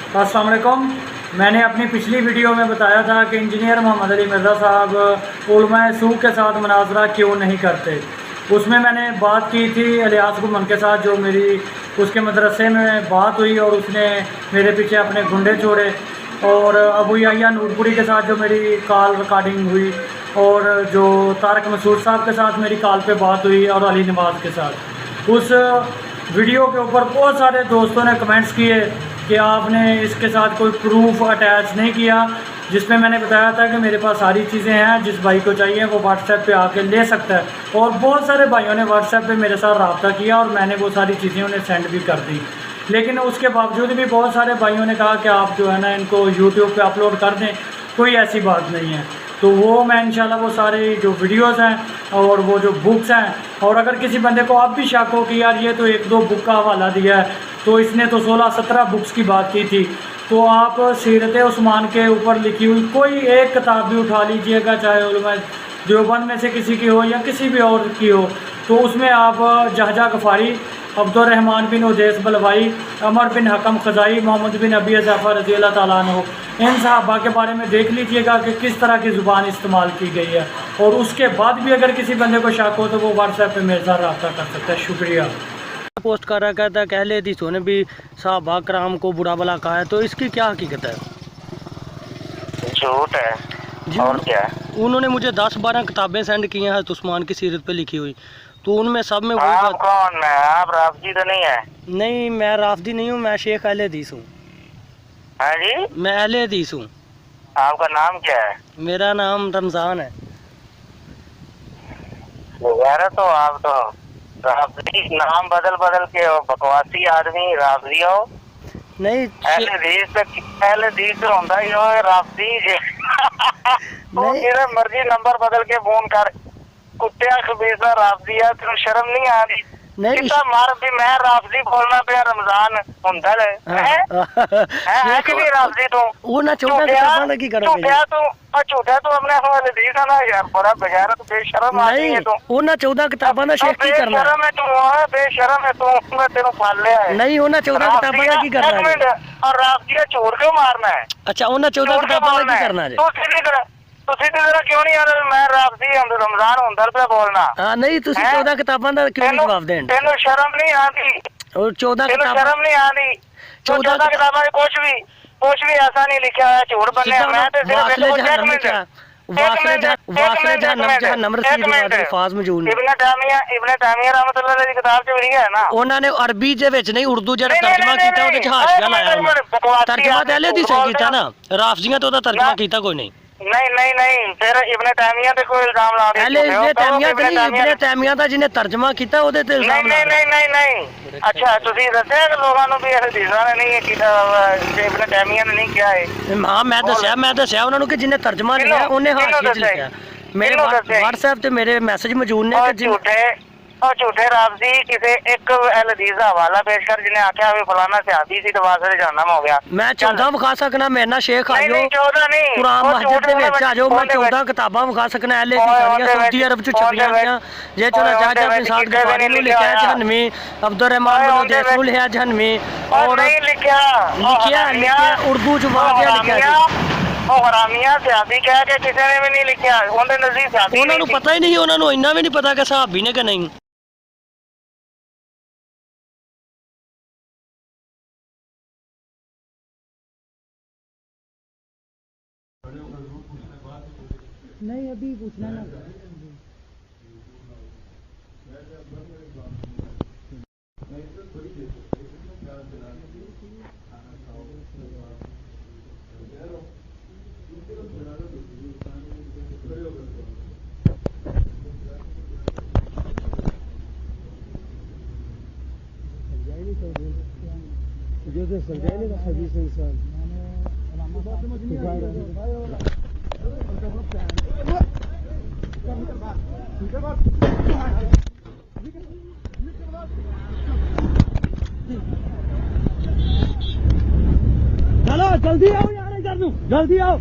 अस्सलाम वालेकुम। मैंने अपनी पिछली वीडियो में बताया था कि इंजीनियर मोहम्मद अली मिर्ज़ा साहब उलमाए सू के साथ मुनाजरा क्यों नहीं करते। उसमें मैंने बात की थी इलियास गुमन के साथ, जो मेरी उसके मदरसे में बात हुई और उसने मेरे पीछे अपने गुंडे छोड़े, और अबू याह्या नूरपुरी के साथ जो मेरी कॉल रिकॉर्डिंग हुई, और जो तारक मसूद साहब के साथ मेरी कॉल पे बात हुई, और अली नवाज़ के साथ। उस वीडियो के ऊपर बहुत सारे दोस्तों ने कमेंट्स किए कि आपने इसके साथ कोई प्रूफ अटैच नहीं किया, जिसमें मैंने बताया था कि मेरे पास सारी चीज़ें हैं, जिस भाई को चाहिए वो व्हाट्सएप पे आके ले सकता है। और बहुत सारे भाइयों ने व्हाट्सएप पे मेरे साथ रब्ता किया और मैंने वो सारी चीज़ें उन्हें सेंड भी कर दी। लेकिन उसके बावजूद भी बहुत सारे भाइयों ने कहा कि आप जो है ना इनको यूट्यूब पे अपलोड कर दें, कोई ऐसी बात नहीं है। तो वो मैं इंशाल्लाह वो सारे जो वीडियोस हैं और वो जो बुक्स हैं, और अगर किसी बंदे को आप भी शक हो कि यार ये तो 1-2 बुक का हवाला दिया है, तो इसने तो 16-17 बुक्स की बात की थी, तो आप सीरत उस्मान के ऊपर लिखी हुई कोई एक किताब भी उठा लीजिएगा, चाहे उलमा देवबंद में से किसी की हो या किसी भी और की हो, तो उसमें आप जहजा गफ़ारी, अब्दुर्रहमान बिन उदैस बलवाई, अमर बिन हकम खज़ाई, मोहम्मद बिन अबी ज़फ़र रज़ी अल्लाह ताला अन्हु, इन सहाबा के बारे में देख लीजिएगा कि किस तरह की ज़ुबान इस्तेमाल की गई है। और उसके बाद भी अगर किसी बंदे को शक हो तो वो व्हाट्सएप पे मेरे साथ रब्ता कर सकता है। शुक्रिया। पोस्ट कर रहा कहता है कि अहले हदीसों ने भी सहाबा कराम को बुरा भला कहा है, तो इसकी क्या हकीकत है? झूठ है जी, और क्या है? उन्होंने मुझे 10-12 किताबें सेंड की हैं हज़रत उस्मान की सीरत पे लिखी हुई, तो उनमें सब में वही आप बात। कौन है? आप राफजी तो नहीं है? नहीं, मैं राफदी नहीं हूँ, मैं शेख अहले हदीस हूँ। हाँ जी, मैं अहले हदीस हूँ। आपका नाम क्या है? मेरा नाम रमज़ान है। वगैरह तो आप तो राफजी नाम बदल बदल के हो, बकवासी आदमी राफजी हो। नहीं पहले दीस तो होता ही हो राफजी वो मेरा मर्जी नंबर बदल के फोन कर, कुत्तिया खबीसा राफजी है, तेन शर्म नहीं आ रही? नहीं कितना मार भी मैं राफजी बोलना पे रमजान ਹੁੰਦਾ है है कि नहीं राफजी तू? वो ना 14 किताबां लगी करो झूठा तू अपने हवाले दी था ना यार, बड़ा बेगैरत बेशरम आदमी है तू। वो ना 14 किताबां दा शेख की करना बेशरम है तू, बेशरम है तू, मैं तेरे पाल लिया है। नहीं, वो ना 14 किताबां दा की करना है। और राफजी छोड़ क्यों मारना है? अच्छा, वो ना 14 किताबां दा की करना है। तू सीधी तरह क्यों नहीं यार, मैं राफजी रमजान ਹੁੰਦਾ पे बोलना। हां, नहीं ਤੁਸੀਂ 14 ਕਿਤਾਬਾਂ ਦਾ ਕਿਉਂ ਨਹੀਂ ਜਵਾਬ ਦੇਣ? ਤੈਨੂੰ ਸ਼ਰਮ ਨਹੀਂ ਆਉਂਦੀ? और 14 ਤੈਨੂੰ ਸ਼ਰਮ ਨਹੀਂ ਆਉਂਦੀ? 14 ਕਿਤਾਬਾਂ ਵਿੱਚ ਕੁਝ ਵੀ ਐਸਾ ਨਹੀਂ ਲਿਖਿਆ ਹੋਇਆ, ਝੂਠ ਬੰਨਿਆ। ਮੈਂ ਤੇ ਸਿਰਫ जहन्नम रसीद वाले अल्फाज मौजूद ने। इब्न तामिया रहमतुल्लाह अलैह की किताब च भी है ना। ਉਹਨਾਂ ਨੇ ਅਰਬੀ ਦੇ ਵਿੱਚ ਨਹੀਂ, ਉਰਦੂ ਜਿਹੜਾ ਤਰਜਮਾ ਕੀਤਾ ਉਹਦੇ ਚ ਹਾਸ਼ੀਆ ਲਾਇਆ ਉਹਨਾਂ। ਤਰਜਮਾ ਤੇ ਅਹਲੇ ਹਦੀਸ ਕੀਤਾ ਨਾ, ਰਾਫਜ਼ੀਆਂ ਤੋਂ ਉਹਦਾ ਤਰਜਮਾ ਕੀਤਾ ਕੋਈ ਨਹੀਂ। नहीं फिर इब्न तामिया पे कोई इल्जाम ला दे। इब्न तामिया ਦਾ ਜਿਹਨੇ ਤਰਜਮਾ ਕੀਤਾ ਉਹਦੇ ਤੇ ਇਲਜ਼ਾਮ ਲਾ। नहीं अच्छा ਤੁਸੀਂ ਦੱਸਿਆ ਕਿ ਲੋਕਾਂ ਨੂੰ ਵੀ ਇਹ ਹਦੀਸਾਂ ਨੇ ਨਹੀਂ ਕੀਤਾ, ਇਬਨ ਤਾमिया ਨੇ ਨਹੀਂ ਕਿਹਾ ਹੈ? ਹਾਂ, ਮੈਂ ਦੱਸਿਆ ਉਹਨਾਂ ਨੂੰ ਕਿ ਜਿਹਨੇ ਤਰਜਮਾ ਲਿਖਿਆ ਉਹਨੇ ਹਾਸ਼ੀਏ 'ਚ ਲਿਖਿਆ। ਮੇਰੇ WhatsApp ਤੇ ਮੇਰੇ ਮੈਸੇਜ ਮੌਜੂਦ ਨੇ ਕਿ झूठे राफजी किसी एक हदीस का हवाला पेश कर जिन्हें आख्या भी फलाना सहाबी सी तो वास्ते जहन्नम हो गया। मैं 14 विखा सकना, मेरे नाल शेख आ जाओ, 14 नहीं कुरान मस्जिद दे विच आ जाओ, मैं 14 किताबां विखा सकना। अहले हदीस सऊदी अरब च छपियां गईयां, जे चला जाजा बिन साद गफारी नु लिखा है जहन्नमी, अब्दुर्रहमान बिन उदैस नु लिखा है जहन्नमी, और नहीं लिखा उर्दू च वाजिया लिखा है। हरामिया सहाबी कह के किसी ने भी नहीं लिखा, उनके नजदीक सहाबी उन्हां नूं पता ही नहीं, उन्हां नूं इन्ना भी नहीं पता कि सहाबी ने कि नहीं। नहीं, अभी पूछना ना। जो समझाए ना हदीस इंसान चलो जल्दी आओ यार, इधर जल्दी आओ।